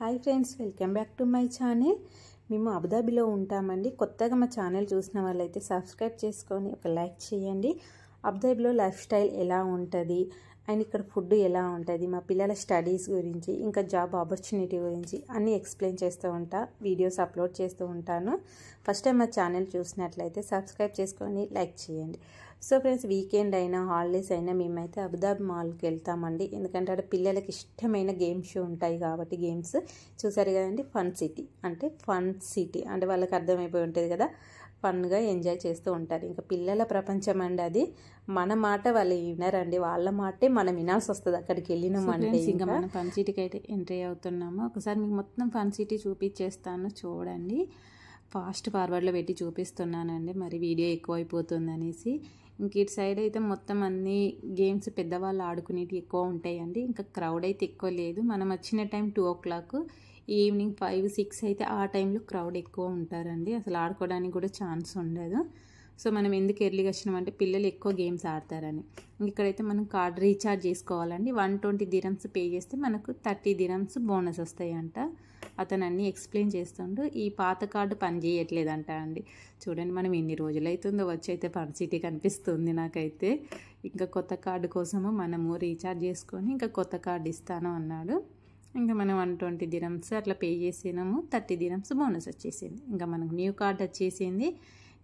Hi friends, welcome back to my channel. మేము అబుదాబిలో ఉంటామండి. కొత్తగా మా ఛానల్ చూసిన వాళ్ళైతే సబ్స్క్రైబ్ చేసుకొని ఒక లైక్ చేయండి. అబుదాబిలో లైఫ్ స్టైల్ ఎలా ఉంటుంది అండ్ ఇక్కడ ఫుడ్ ఎలా ఉంటుంది, మా పిల్లల స్టడీస్ గురించి, ఇంకా జాబ్ ఆపర్చునిటీ గురించి అన్నీ ఎక్స్ప్లెయిన్ చేస్తూ ఉంటా, వీడియోస్ అప్లోడ్ చేస్తూ ఉంటాను. ఫస్ట్ టైం మా ఛానల్ చూసినట్లయితే సబ్స్క్రైబ్ చేసుకొని లైక్ చేయండి. సో ఫ్రెండ్స్, వీకెండ్ అయినా హాలిడేస్ అయినా మేమైతే అబుదాబి మాల్కి వెళ్తామండి. ఎందుకంటే అక్కడ పిల్లలకి ఇష్టమైన గేమ్స్ ఉంటాయి కాబట్టి. గేమ్స్ చూసారు కదండి, ఫన్ సిటీ అంటే వాళ్ళకి అర్థమైపోయి ఉంటుంది కదా, ఫన్గా ఎంజాయ్ చేస్తూ ఉంటారు. ఇంకా పిల్లల ప్రపంచం అండి అది. మన మాట వాళ్ళు వినరండి, వాళ్ళ మాటే మనం వినాల్సి వస్తుంది అక్కడికి వెళ్ళినామంటే. ఇంకా మనం ఫన్ సిటీకి అయితే ఎంట్రీ అవుతున్నాము. ఒకసారి మీకు మొత్తం ఫన్ సిటీ చూపించేస్తాను చూడండి. ఫాస్ట్ ఫార్వర్డ్లో పెట్టి చూపిస్తున్నానండి, మరి వీడియో ఎక్కువైపోతుంది అనేసి. ఇంక ఇటు సైడ్ అయితే మొత్తం అన్ని గేమ్స్ పెద్దవాళ్ళు ఆడుకునేవి ఎక్కువ ఉంటాయండి. ఇంకా క్రౌడ్ అయితే ఎక్కువ లేదు. మనం వచ్చిన టైం 2 o'clock, ఈవినింగ్ 5, 6 అయితే ఆ టైంలో క్రౌడ్ ఎక్కువ ఉంటారండి. అసలు ఆడుకోవడానికి కూడా ఛాన్స్ ఉండదు. సో మనం ఎందుకు ఎర్లీగా వచ్చినామంటే పిల్లలు ఎక్కువ గేమ్స్ ఆడతారని. ఇక్కడైతే మనం కార్డ్ రీఛార్జ్ చేసుకోవాలండి. 120 dirhams పే చేస్తే మనకు 30 dirhams బోనస్ వస్తాయంట. అతను అన్నీ ఎక్స్ప్లెయిన్ చేస్తుండు. ఈ పాత కార్డు పని చేయట్లేదంట అండి. చూడండి, మనం ఎన్ని రోజులు అవుతుందో వచ్చి అయితే ఫన్ సిటీ కనిపిస్తుంది నాకైతే. ఇంకా కొత్త కార్డు కోసము మనము రీఛార్జ్ చేసుకొని ఇంకా కొత్త కార్డు ఇస్తాను అన్నాడు. ఇంకా మనం 120 dirhams అట్లా పే చేసినాము. 30 dirhams బోనస్ వచ్చేసింది. ఇంకా మనకు న్యూ కార్డ్ వచ్చేసింది.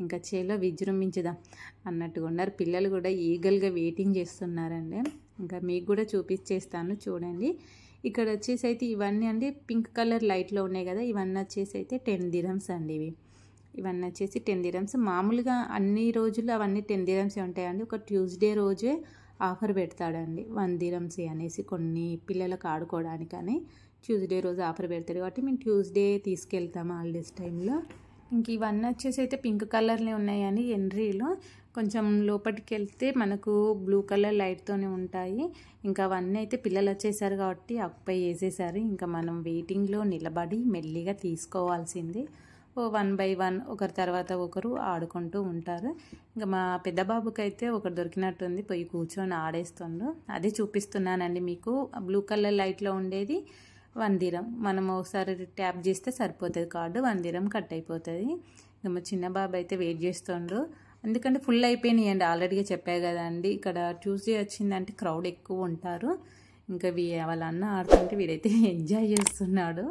ఇంకా చేలో విజృంభించుదాం అన్నట్టుగా ఉన్నారు. పిల్లలు కూడా ఈగల్గా వెయిటింగ్ చేస్తున్నారండి. ఇంకా మీకు కూడా చూపించేస్తాను చూడండి. ఇక్కడ వచ్చేసి అయితే ఇవన్నీ అండి పింక్ కలర్ లైట్లో ఉన్నాయి కదా, ఇవన్నీ వచ్చేసి అయితే 10 dirhams అండి. ఇవన్నీ వచ్చేసి 10 dirhams. మామూలుగా అన్ని రోజులు అవన్నీ 10 dirhams ఉంటాయండి. ఒక ట్యూస్డే రోజే ఆఫర్ పెడతాడండి 1 dirhams అనేసి, కొన్ని పిల్లలకు ఆడుకోవడానికని ట్యూస్డే రోజు ఆఫర్ పెడతాడు కాబట్టి మేము ట్యూస్డే తీసుకెళ్తాము హాలిడేస్ టైంలో. ఇంక ఇవన్నీ వచ్చేసి అయితే పింక్ కలర్లో ఉన్నాయని ఎంట్రీలో. కొంచెం లోపలికి వెళ్తే మనకు బ్లూ కలర్ లైట్తోనే ఉంటాయి. ఇంకా అవన్నీ అయితే పిల్లలు వచ్చేసారు కాబట్టి అప్పై వేసేసారు. ఇంకా మనం వెయిటింగ్లో నిలబడి మెల్లిగా తీసుకోవాల్సింది. 1 by 1 ఒకరి తర్వాత ఒకరు ఆడుకుంటూ ఉంటారు. ఇంకా మా పెద్ద బాబుకి అయితే ఒకటి దొరికినట్టుంది, పోయి కూర్చొని ఆడేస్తుండు. అదే చూపిస్తున్నానండి మీకు. బ్లూ కలర్ లైట్లో ఉండేది 1 dirham. మనం ఒకసారి ట్యాప్ చేస్తే సరిపోతుంది, కార్డు 1 dirham కట్ అయిపోతుంది. ఇంకా మా చిన్న బాబు అయితే వెయిట్ చేస్తుండు, ఎందుకంటే ఫుల్ అయిపోయినాయండి. ఆల్రెడీగా చెప్పాయి కదండి, ఇక్కడ ట్యూస్డే వచ్చిందంటే క్రౌడ్ ఎక్కువ ఉంటారు. ఇంకా వాళ్ళ అన్న ఆడుతుంటే వీడైతే ఎంజాయ్ చేస్తున్నాడు.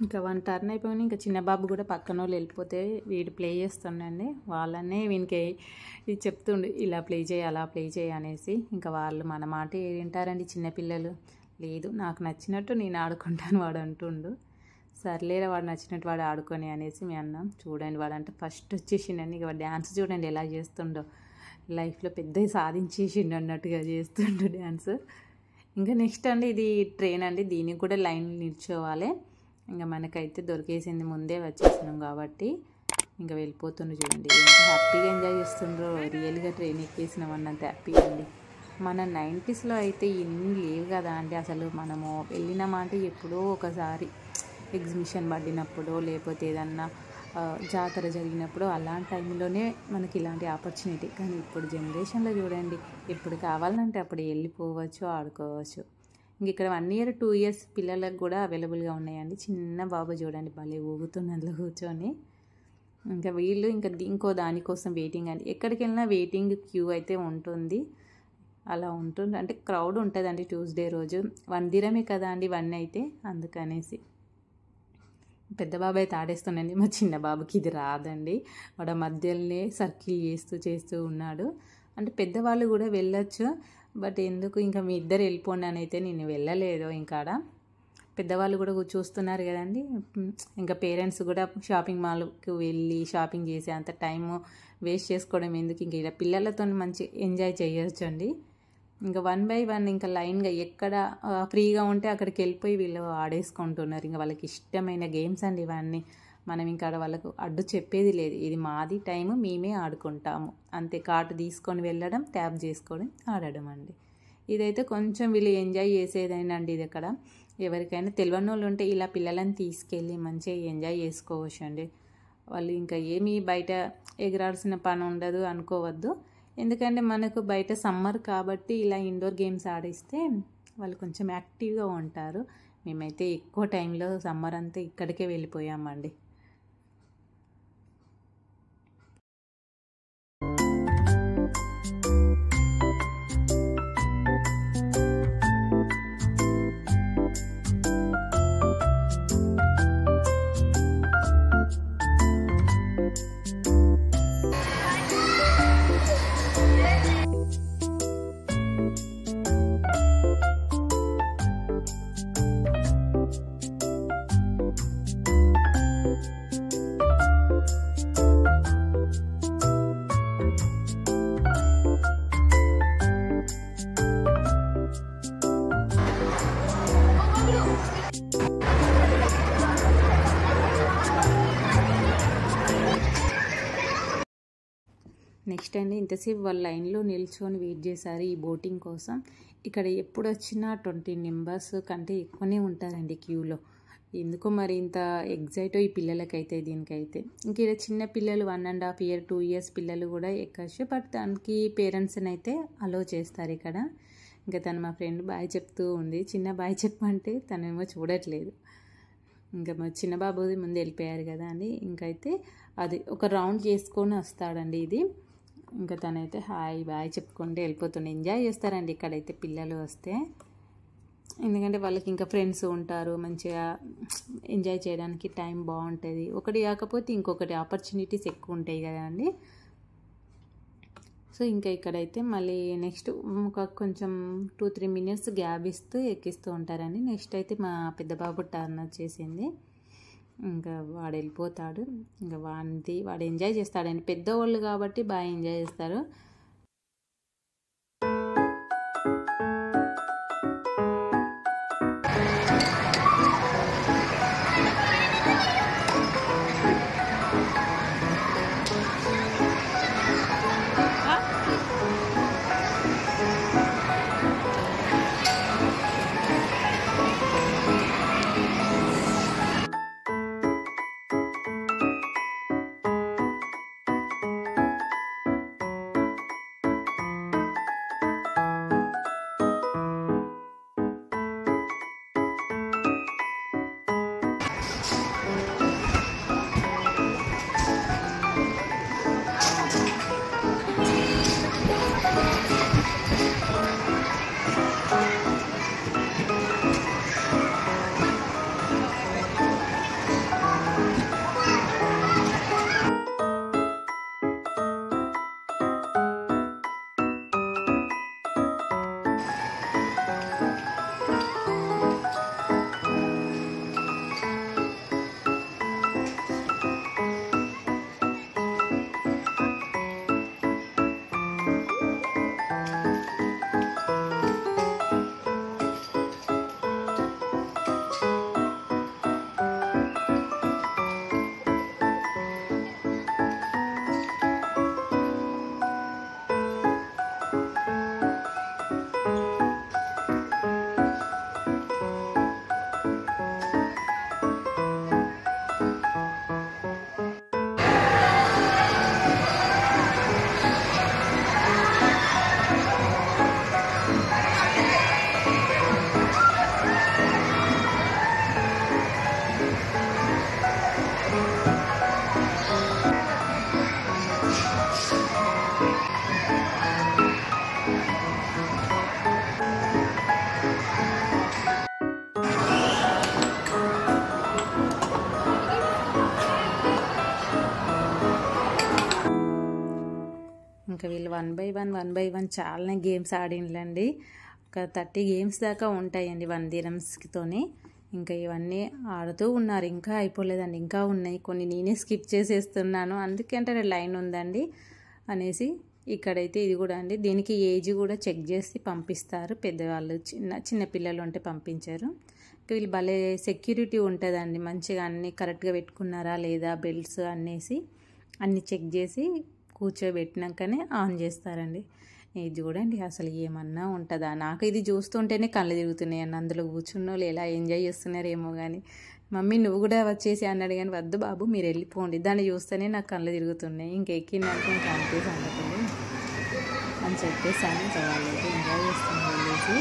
ఇంకా 1 turn అయిపోయినా ఇంకా చిన్న బాబు కూడా పక్కన వాళ్ళు వెళ్ళిపోతే వీడు ప్లే చేస్తుండండి. వాళ్ళనే వీనికి ఇది చెప్తుండు, ఇలా ప్లే చేయి అలా ప్లే చేయి అనేసి. ఇంకా వాళ్ళు మన మాట వింటారండి చిన్నపిల్లలు. లేదు, నాకు నచ్చినట్టు నేను ఆడుకుంటాను వాడు అంటుండు. సర్లేరా, వాడు నచ్చినట్టు వాడు ఆడుకొని అనేసి మేము అన్నాం. చూడండి, వాడంటే ఫస్ట్ వచ్చేసిండండి. ఇక డ్యాన్స్ చూడండి ఎలా చేస్తుండో, లైఫ్లో పెద్ద సాధించేసిండు అన్నట్టుగా చేస్తుండు డ్యాన్స్. ఇంకా నెక్స్ట్ అండి ఇది ట్రైన్ అండి, దీనికి కూడా లైన్ నిల్చోవాలి. ఇంకా మనకైతే దొరికేసింది, ముందే వచ్చేసినాం కాబట్టి ఇంకా వెళ్ళిపోతుండ్రు. చూడండి ఎంత హ్యాపీగా ఎంజాయ్ చేస్తుండ్రో. రియల్గా ట్రైన్ ఎక్కేసినాం అన్నంత హ్యాపీగా అండి. మన 90sలో అయితే ఇన్ని లేవు కదా అండి. అసలు మనము వెళ్ళినామంటే ఎప్పుడో ఒకసారి ఎగ్జిబిషన్ పడినప్పుడు, లేకపోతే ఏదన్నా జాతర జరిగినప్పుడు, అలాంటి టైంలోనే మనకి ఇలాంటి ఆపర్చునిటీ. కానీ ఇప్పుడు జనరేషన్లో చూడండి, ఎప్పుడు కావాలంటే అప్పుడు వెళ్ళిపోవచ్చు, ఆడుకోవచ్చు. ఇంక ఇక్కడ 1 year 2 years పిల్లలకు కూడా అవైలబుల్గా ఉన్నాయండి. చిన్న బాబు చూడండి భలే ఊగుతుంది అందులో కూర్చొని. ఇంకా వీళ్ళు ఇంకా ఇంకో దానికోసం వెయిటింగ్ అండి. ఎక్కడికి వెళ్ళినా వెయిటింగ్ క్యూ అయితే ఉంటుంది. అలా ఉంటుంది అంటే క్రౌడ్ ఉంటుందండి ట్యూస్డే రోజు. 1 dirham కదా అండి 1 అయితే, అందుకనేసి. పెద్ద బాబు అయితే ఆడేస్తుండండి. మా చిన్న బాబుకి ఇది రాదండి, వాడు మధ్యలోనే సర్కిల్ చేస్తూ ఉన్నాడు. అంటే పెద్దవాళ్ళు కూడా వెళ్ళొచ్చు, బట్ ఎందుకు ఇంకా మీ ఇద్దరు వెళ్ళిపోండి అని అయితే నేను వెళ్ళలేదు. ఇంకా పెద్దవాళ్ళు కూడా చూస్తున్నారు కదండి. ఇంకా పేరెంట్స్ కూడా షాపింగ్ మాల్కి వెళ్ళి షాపింగ్ చేసే అంత టైము వేస్ట్ చేసుకోవడం ఎందుకు, ఇంక ఇలా పిల్లలతో మంచి ఎంజాయ్ చేయొచ్చు అండి. ఇంకా 1 by 1 ఇంకా లైన్గా ఎక్కడ ఫ్రీగా ఉంటే అక్కడికి వెళ్ళిపోయి వీళ్ళు ఆడేసుకుంటున్నారు. ఇంకా వాళ్ళకి ఇష్టమైన గేమ్స్ అండి ఇవన్నీ. మనం ఇంకా వాళ్ళకు అడ్డు చెప్పేది లేదు, ఇది మాది టైము, మేమే ఆడుకుంటాము అంతే. కార్డు తీసుకొని వెళ్ళడం, ట్యాప్ చేసుకోవడం, ఆడడం అండి. ఇదైతే కొంచెం వీళ్ళు ఎంజాయ్ చేసేదేనండి ఇది. అక్కడ ఎవరికైనా తెలియని వాళ్ళు ఉంటే ఇలా పిల్లలని తీసుకెళ్ళి మంచిగా ఎంజాయ్ చేసుకోవచ్చు అండి. వాళ్ళు ఇంకా ఏమీ బయట ఎగరాల్సిన పని ఉండదు అనుకోవద్దు. ఎందుకంటే మనకు బయట సమ్మర్ కాబట్టి ఇలా ఇండోర్ గేమ్స్ ఆడిస్తే వాళ్ళు కొంచెం యాక్టివ్గా ఉంటారు. మేమైతే ఎక్కువ టైంలో సమ్మర్ అంతా ఇక్కడికే వెళ్ళిపోయామండి. నెక్స్ట్ అండి, ఇంతసేపు వాళ్ళ లైన్లో నిల్చొని వెయిట్ చేశారు ఈ బోటింగ్ కోసం. ఇక్కడ ఎప్పుడు వచ్చినా 20 మెంబర్స్ కంటే ఎక్కువనే ఉంటారండి క్యూలో. ఎందుకో మరి ఇంత ఎగ్జైట్ ఈ పిల్లలకైతే దీనికైతే. ఇంక ఇక్కడ చిన్న పిల్లలు 1.5 year 2 years పిల్లలు కూడా ఎక్కచ్చు. బట్ దానికి పేరెంట్స్ని అయితే అలో చేస్తారు ఇక్కడ. ఇంకా తను మా ఫ్రెండ్ బాయ్ చెప్తూ ఉంది. చిన్న బాయ్ చెప్పమంటే తనేమో చూడట్లేదు. ఇంకా మా చిన్న బాబు ముందు వెళ్ళిపోయారు కదా అని ఇంకైతే అది ఒక రౌండ్ చేసుకొని వస్తాడండి ఇది. ఇంకా తనైతే హాయ్ బాయ్ చెప్పుకుంటే వెళ్ళిపోతుండే. ఎంజాయ్ చేస్తారండి ఇక్కడైతే పిల్లలు వస్తే. ఎందుకంటే వాళ్ళకి ఇంకా ఫ్రెండ్స్ ఉంటారు, మంచిగా ఎంజాయ్ చేయడానికి టైం బాగుంటుంది. ఒకటి కాకపోతే ఇంకొకటి ఆపర్చునిటీస్ ఎక్కువ ఉంటాయి కదండి. సో ఇంకా ఇక్కడైతే మళ్ళీ నెక్స్ట్ ఒక కొంచెం 2-3 minutes గ్యాప్ ఇస్తూ ఎక్కిస్తూ ఉంటారండి. నెక్స్ట్ అయితే మా పెద్ద బాబు టర్న్ వచ్చేసింది. ఇంకా వాడు వెళ్ళిపోతాడు. ఇంకా వాడు ఎంజాయ్ చేస్తాడండి. పెద్దవాళ్ళు కాబట్టి బాగా ఎంజాయ్ చేస్తారు. ఇంకా వీళ్ళు 1 by 1 చాలానే గేమ్స్ ఆడిండ్లండి. ఒక 30 games దాకా ఉంటాయండి 1 dirhamsతోని. ఇంకా ఇవన్నీ ఆడుతూ ఉన్నారు. ఇంకా అయిపోలేదండి, ఇంకా ఉన్నాయి కొన్ని. నేనే స్కిప్ చేసేస్తున్నాను, అందుకంటే లైన్ ఉందండి అనేసి. ఇక్కడైతే ఇది కూడా అండి, దీనికి ఏజ్ కూడా చెక్ చేసి పంపిస్తారు. పెద్దవాళ్ళు చిన్న పిల్లలు ఉంటే పంపించారు. వీళ్ళు భలే సెక్యూరిటీ ఉంటుందండి, మంచిగా అన్నీ కరెక్ట్గా పెట్టుకున్నారా లేదా బెల్ట్స్ అనేసి అన్నీ చెక్ చేసి కూర్చోబెట్టినాకనే ఆన్ చేస్తారండి. ఇది చూడండి అసలు ఏమన్నా ఉంటుందా, నాకు ఇది చూస్తుంటేనే కళ్ళు తిరుగుతున్నాయి అన్న. అందులో కూర్చున్న వాళ్ళు ఎలా ఎంజాయ్ చేస్తున్నారేమో కానీ. మమ్మీ నువ్వు కూడా వచ్చేసి అన్నాడు కానీ వద్దు బాబు మీరు వెళ్ళిపోండి, దాన్ని చూస్తేనే నాకు కళ్ళు తిరుగుతున్నాయి, ఇంకెక్కిందంటే ఇంకా అంతే సంగతులు అని చెప్పేసాను. ఇంకా వాళ్ళైతే ఎంజాయ్ చేస్తాను వెళ్ళేసి.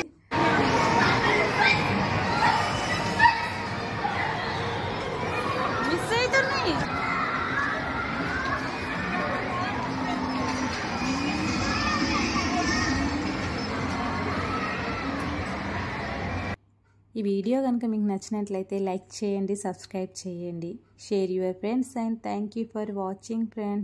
మిస్ అవుతున్నాయి. ఈ వీడియో కనుక మీకు నచ్చినట్లయితే లైక్ చేయండి, సబ్స్క్రైబ్ చేయండి, share your friends and thank you for watching friends.